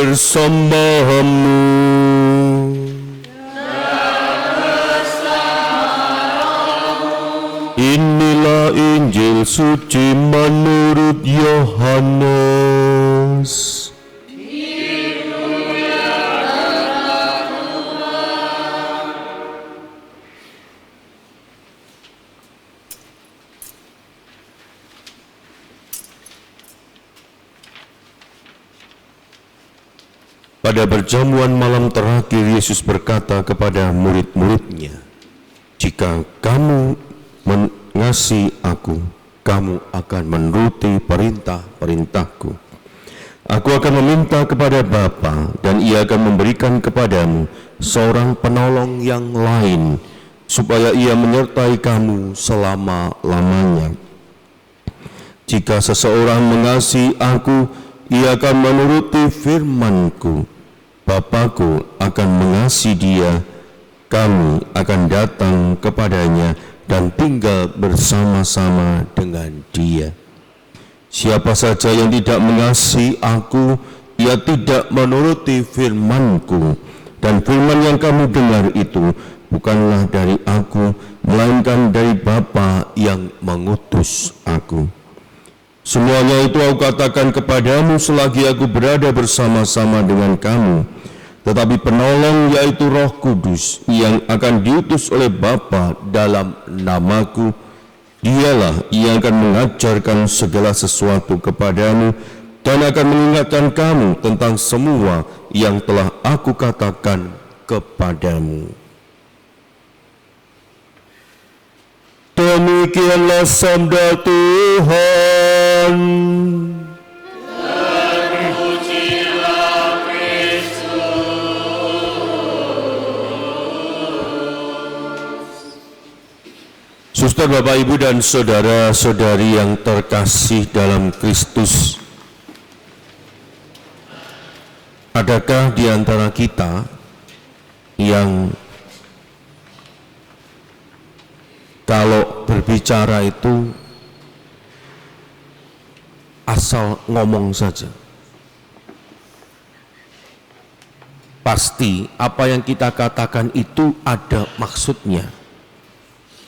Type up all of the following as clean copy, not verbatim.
bersamamu. Inilah Injil suci menurut Yohanes. Pada perjamuan malam terakhir, Yesus berkata kepada murid-muridnya, "Jika kamu mengasihi aku, kamu akan menuruti perintah-perintahku. Aku akan meminta kepada Bapa, dan Ia akan memberikan kepadamu seorang penolong yang lain, supaya Ia menyertai kamu selama-lamanya. Jika seseorang mengasihi aku, ia akan menuruti firman-Ku. Bapa-Ku akan mengasihi dia, kami akan datang kepadanya dan tinggal bersama-sama dengan dia. Siapa saja yang tidak mengasihi aku, ia tidak menuruti firman-Ku. Dan firman yang kamu dengar itu bukanlah dari aku, melainkan dari Bapa yang mengutus aku. Semuanya itu aku katakan kepadamu selagi aku berada bersama-sama dengan kamu. Tetapi penolong, yaitu Roh Kudus, yang akan diutus oleh Bapa dalam namaku, dialah yang akan mengajarkan segala sesuatu kepadamu dan akan mengingatkan kamu tentang semua yang telah aku katakan kepadamu." Demikianlah sabda Tuhan. Terpujilah Kristus. Suster, Bapak, Ibu, dan saudara-saudari yang terkasih dalam Kristus, adakah di antara kita yang kalau berbicara itu asal ngomong saja? Pasti apa yang kita katakan itu ada maksudnya.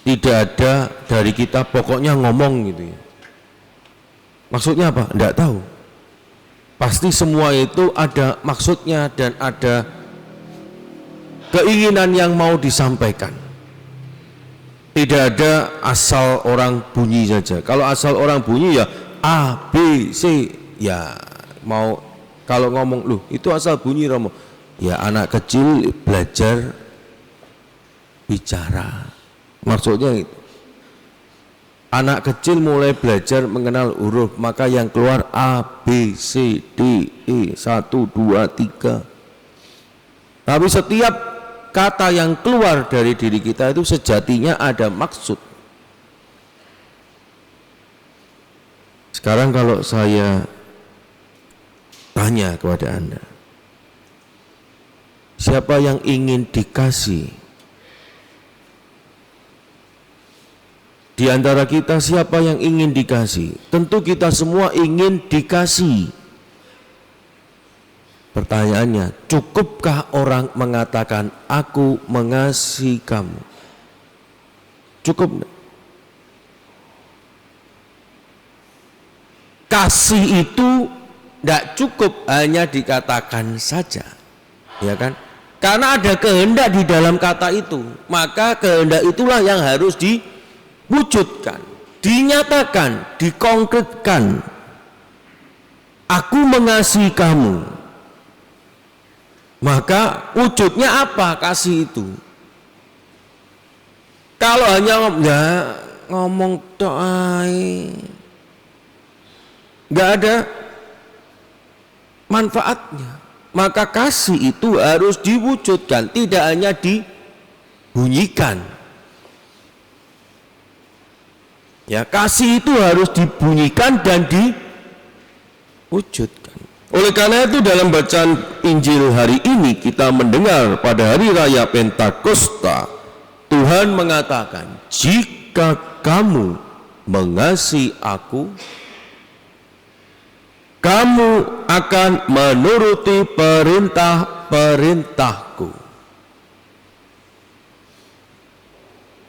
Tidak ada dari kita pokoknya ngomong gitu ya. Maksudnya apa? Tidak tahu. Pasti semua itu ada maksudnya dan ada keinginan yang mau disampaikan. Tidak ada asal orang bunyi saja. Kalau asal orang bunyi ya A, B, C, ya mau kalau ngomong loh itu asal bunyi Romo. Ya anak kecil belajar bicara. Maksudnya itu. Anak kecil mulai belajar mengenal huruf, maka yang keluar A, B, C, D, E, 1, 2, 3. Tapi setiap kata yang keluar dari diri kita itu sejatinya ada maksud. Sekarang kalau saya tanya kepada Anda, siapa yang ingin dikasih? Di antara kita siapa yang ingin dikasih? Tentu kita semua ingin dikasih. Pertanyaannya, cukupkah orang mengatakan aku mengasihi kamu? Cukup enggak? Kasih itu tidak cukup hanya dikatakan saja, ya kan? Karena ada kehendak di dalam kata itu, maka kehendak itulah yang harus diwujudkan, dinyatakan, dikonkretkan. Aku mengasihi kamu. Maka wujudnya apa kasih itu? Kalau hanya ngomong doai, nggak ada manfaatnya. Maka kasih itu harus diwujudkan, tidak hanya dibunyikan. Ya, kasih itu harus dibunyikan dan diwujudkan. Oleh karena itu dalam bacaan Injil hari ini kita mendengar pada hari raya Pentakosta Tuhan mengatakan, jika kamu mengasihi aku, kamu akan menuruti perintah-perintahku.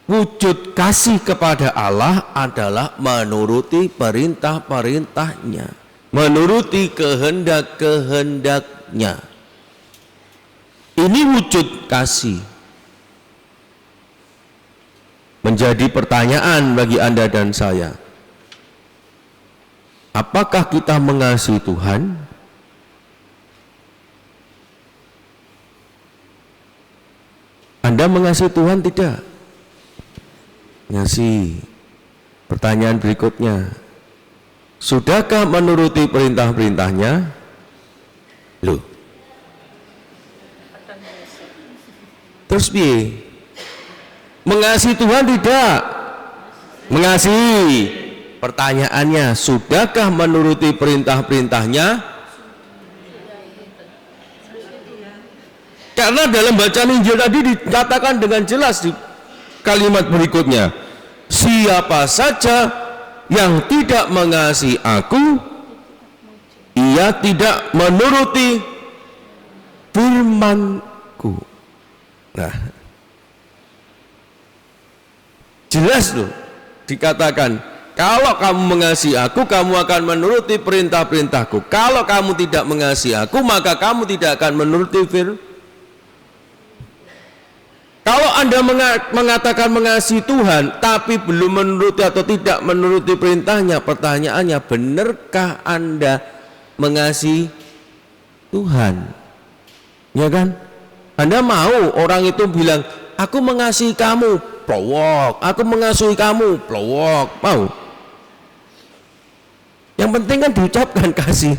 Wujud kasih kepada Allah adalah menuruti perintah-perintahnya, menuruti kehendak-kehendaknya. Ini wujud kasih. Menjadi pertanyaan bagi Anda dan saya. Apakah kita mengasihi Tuhan? Anda mengasihi Tuhan tidak? Mengasihi. Pertanyaan berikutnya. Sudahkah menuruti perintah-perintahnya? Loh. Terus piye? Mengasihi Tuhan tidak? Mengasihi. Pertanyaannya, sudahkah menuruti perintah-perintahnya? Karena dalam bacaan Injil tadi dikatakan dengan jelas di kalimat berikutnya, siapa saja yang tidak mengasihi aku, ia tidak menuruti firman-Ku. Nah, jelas loh dikatakan, kalau kamu mengasihi aku, kamu akan menuruti perintah-perintahku. Kalau kamu tidak mengasihi aku, maka kamu tidak akan menuruti firman. Kalau Anda mengatakan mengasihi Tuhan, tapi belum menuruti atau tidak menuruti perintahnya, pertanyaannya, benarkah Anda mengasihi Tuhan? Ya kan? Anda mau orang itu bilang, aku mengasihi kamu, plowok. Aku mengasihi kamu, plowok. Mau? Yang penting kan diucapkan kasih.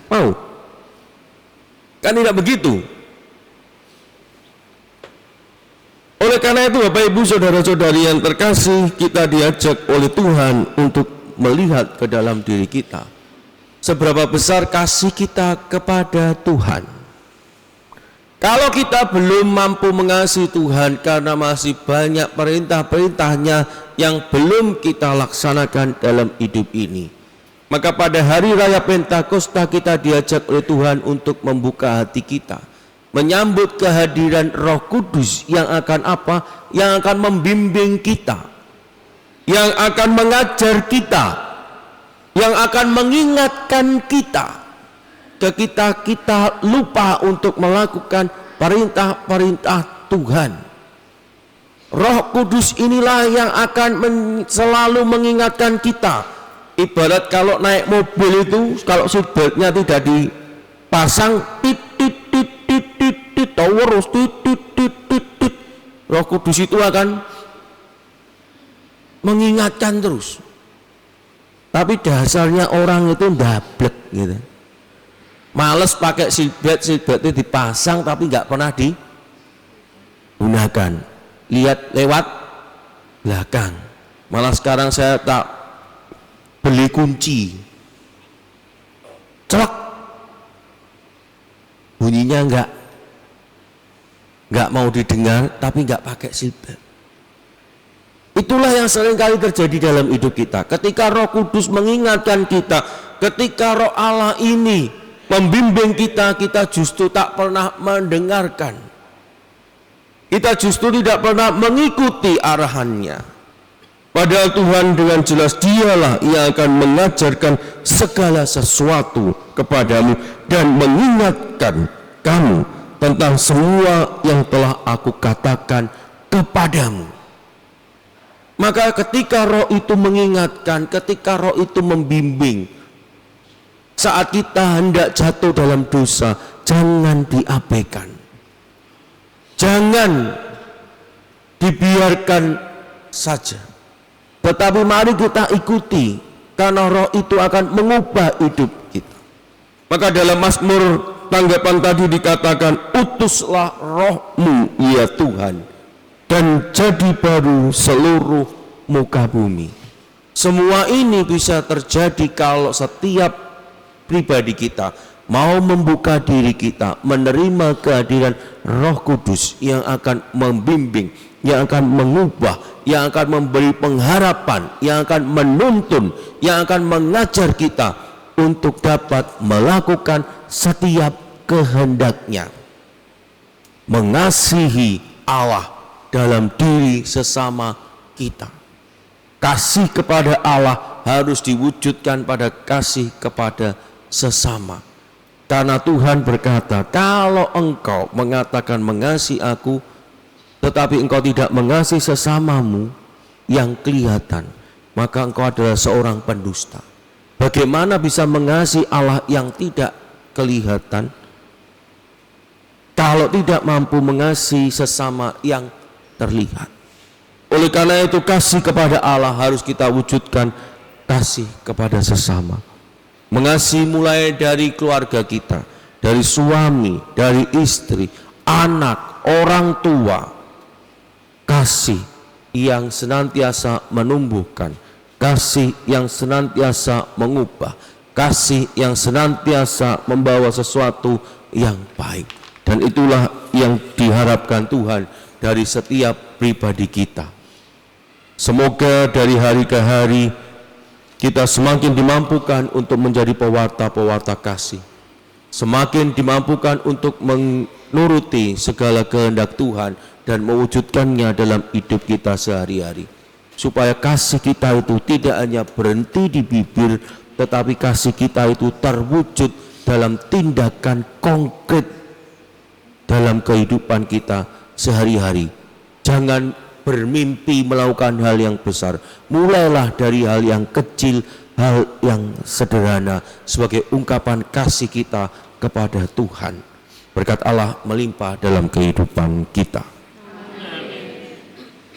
Mau? Kan tidak begitu. Oleh karena itu Bapak Ibu saudara-saudari yang terkasih, kita diajak oleh Tuhan untuk melihat ke dalam diri kita. Seberapa besar kasih kita kepada Tuhan. Kalau kita belum mampu mengasihi Tuhan karena masih banyak perintah-perintahnya yang belum kita laksanakan dalam hidup ini, maka pada hari raya Pentakosta kita diajak oleh Tuhan untuk membuka hati kita, menyambut kehadiran Roh Kudus yang akan apa? Yang akan membimbing kita, yang akan mengajar kita, yang akan mengingatkan kita ketika kita lupa untuk melakukan perintah-perintah Tuhan. Roh Kudus inilah yang akan selalu mengingatkan kita. Ibarat kalau naik mobil itu, kalau seatbeltnya tidak dipasang, terus Roh Kudus itu akan mengingatkan terus. Tapi dasarnya orang itu ndablek gitu. Males pakai seatbeltnya dipasang tapi nggak pernah digunakan. Lihat lewat belakang. Malah sekarang saya tak beli kunci, celak, bunyinya nggak mau didengar, tapi nggak pakai seatbelt. Itulah yang seringkali terjadi dalam hidup kita. Ketika Roh Kudus mengingatkan kita, ketika Roh Allah ini membimbing kita, kita justru tak pernah mendengarkan. Kita justru tidak pernah mengikuti arahannya. Padahal Tuhan dengan jelas dialah yang akan mengajarkan segala sesuatu kepadamu dan mengingatkan kamu tentang semua yang telah aku katakan kepadamu. Maka ketika Roh itu mengingatkan, ketika Roh itu membimbing, saat kita hendak jatuh dalam dosa, jangan diabaikan. Jangan dibiarkan saja. Tetapi mari kita ikuti, karena Roh itu akan mengubah hidup kita. Maka dalam Mazmur tanggapan tadi dikatakan, utuslah Roh-Mu ya Tuhan, dan jadi baru seluruh muka bumi. Semua ini bisa terjadi kalau setiap pribadi kita mau membuka diri kita, menerima kehadiran Roh Kudus yang akan membimbing, yang akan mengubah, yang akan memberi pengharapan, yang akan menuntun, yang akan mengajar kita untuk dapat melakukan setiap kehendaknya. Mengasihi Allah dalam diri sesama kita. Kasih kepada Allah harus diwujudkan pada kasih kepada sesama. Karena Tuhan berkata, kalau engkau mengatakan mengasihi aku, tetapi engkau tidak mengasihi sesamamu yang kelihatan, maka engkau adalah seorang pendusta. Bagaimana bisa mengasihi Allah yang tidak kelihatan kalau tidak mampu mengasihi sesama yang terlihat? Oleh karena itu, kasih kepada Allah harus kita wujudkan kasih kepada sesama. Mengasihi mulai dari keluarga kita, dari suami, dari istri, anak, orang tua. Kasih yang senantiasa menumbuhkan, kasih yang senantiasa mengubah, kasih yang senantiasa membawa sesuatu yang baik. Dan itulah yang diharapkan Tuhan dari setiap pribadi kita. Semoga dari hari ke hari kita semakin dimampukan untuk menjadi pewarta-pewarta kasih, semakin dimampukan untuk menuruti segala kehendak Tuhan dan mewujudkannya dalam hidup kita sehari-hari, supaya kasih kita itu tidak hanya berhenti di bibir, tetapi kasih kita itu terwujud dalam tindakan konkret dalam kehidupan kita sehari-hari. Jangan bermimpi melakukan hal yang besar, mulailah dari hal yang kecil, hal yang sederhana sebagai ungkapan kasih kita kepada Tuhan. Berkat Allah melimpah dalam kehidupan kita.